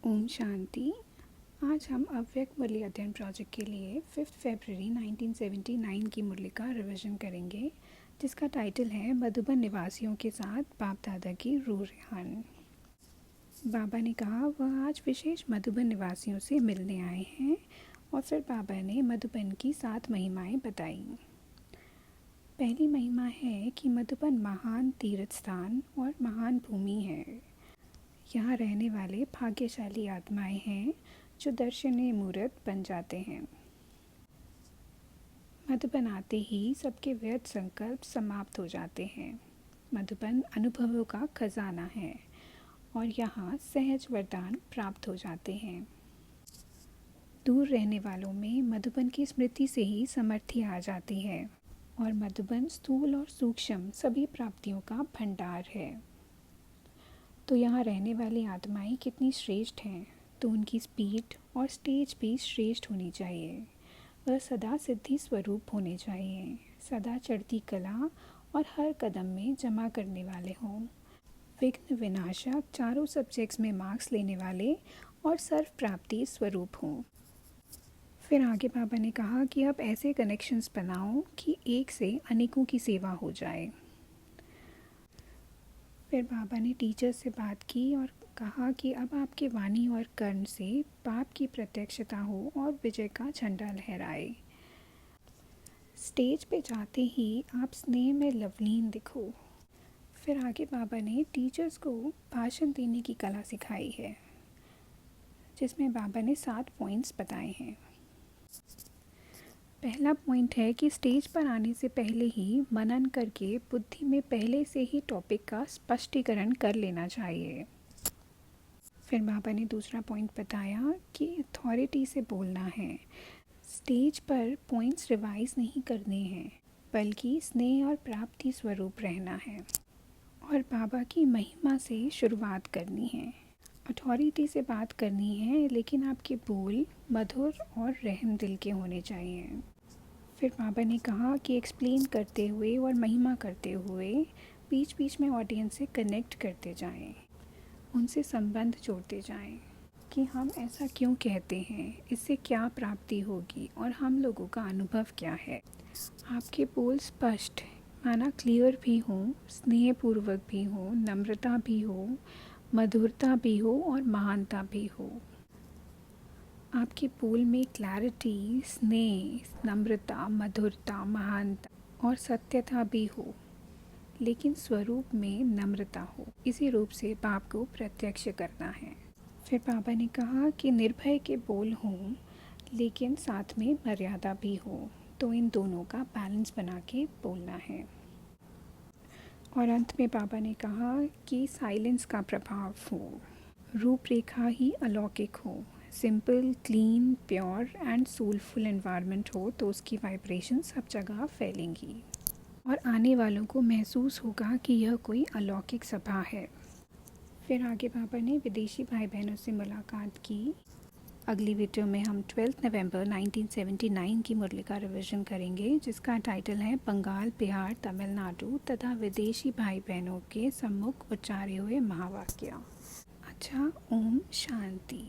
ओम शांति। आज हम अव्यक्त मुरली अध्ययन प्रोजेक्ट के लिए 5 फरवरी 1979 की मुरली का रिवीजन करेंगे, जिसका टाइटल है मधुबन निवासियों के साथ बाप दादा की रूह रेहान। बाबा ने कहा वह आज विशेष मधुबन निवासियों से मिलने आए हैं और फिर बाबा ने मधुबन की 7 महिमाएं बताई। पहली महिमा है कि मधुबन महान तीर्थ स्थान और महान भूमि है। यहाँ रहने वाले भाग्यशाली आत्माएं हैं जो दर्शनीय मूर्त बन जाते हैं। मधुबन आते ही सबके व्यर्थ संकल्प समाप्त हो जाते हैं। मधुबन अनुभवों का खजाना है और यहाँ सहज वरदान प्राप्त हो जाते हैं। दूर रहने वालों में मधुबन की स्मृति से ही समर्थी आ जाती है और मधुबन स्थूल और सूक्ष्म सभी प्राप्तियों का भंडार है। तो यहाँ रहने वाली आत्माएं कितनी श्रेष्ठ हैं, तो उनकी स्पीड और स्टेज भी श्रेष्ठ होनी चाहिए। वह सदा सिद्धि स्वरूप होने चाहिए, सदा चढ़ती कला और हर कदम में जमा करने वाले हों, विघ्न विनाशक चारों सब्जेक्ट्स में मार्क्स लेने वाले और सर्व प्राप्ति स्वरूप हों। फिर आगे बाबा ने कहा कि अब ऐसे कनेक्शंस बनाओ कि एक से अनेकों की सेवा हो जाए। फिर बाबा ने टीचर से बात की और कहा कि अब आपके वाणी और कर्म से पाप की प्रत्यक्षता हो और विजय का झंडा लहराए। स्टेज पे जाते ही आप स्नेह में लवलीन दिखो। फिर आगे बाबा ने टीचर्स को भाषण देने की कला सिखाई है, जिसमें बाबा ने 7 पॉइंट्स बताए हैं। पहला पॉइंट है कि स्टेज पर आने से पहले ही मनन करके बुद्धि में पहले से ही टॉपिक का स्पष्टीकरण कर लेना चाहिए। फिर बाबा ने दूसरा पॉइंट बताया कि अथॉरिटी से बोलना है। स्टेज पर पॉइंट्स रिवाइज नहीं करने हैं, बल्कि स्नेह और प्राप्ति स्वरूप रहना है और बाबा की महिमा से शुरुआत करनी है। अथॉरिटी से बात करनी है, लेकिन आपके बोल मधुर और रहम दिल के होने चाहिए। फिर बाबा ने कहा कि एक्सप्लेन करते हुए और महिमा करते हुए बीच बीच में ऑडियंस से कनेक्ट करते जाएं, उनसे संबंध जोड़ते जाएं कि हम ऐसा क्यों कहते हैं, इससे क्या प्राप्ति होगी और हम लोगों का अनुभव क्या है। आपके बोल स्पष्ट माना क्लियर भी हो, स्नेहपूर्वक भी हो, नम्रता भी हो, मधुरता भी हो और महानता भी हो। आपके बोल में क्लैरिटी, स्नेह, नम्रता, मधुरता, महानता और सत्यता भी हो, लेकिन स्वरूप में नम्रता हो। इसी रूप से बाप को प्रत्यक्ष करना है। फिर बाबा ने कहा कि निर्भय के बोल हों, लेकिन साथ में मर्यादा भी हो, तो इन दोनों का बैलेंस बना के बोलना है। और अंत में बाबा ने कहा कि साइलेंस का प्रभाव हो, रूपरेखा ही अलौकिक हो, simple, clean, pure and soulful environment हो, तो उसकी वाइब्रेशन सब जगह फैलेंगी और आने वालों को महसूस होगा कि यह कोई अलौकिक सभा है। फिर आगे बाबा ने विदेशी भाई बहनों से मुलाकात की। अगली वीडियो में हम 12 नवंबर 1979 की मुरली का रिवीजन करेंगे, जिसका टाइटल है बंगाल, बिहार, तमिलनाडु तथा विदेशी भाई बहनों के सम्मुख उच्चारे हुए महावाक्य। अच्छा, ओम शांति।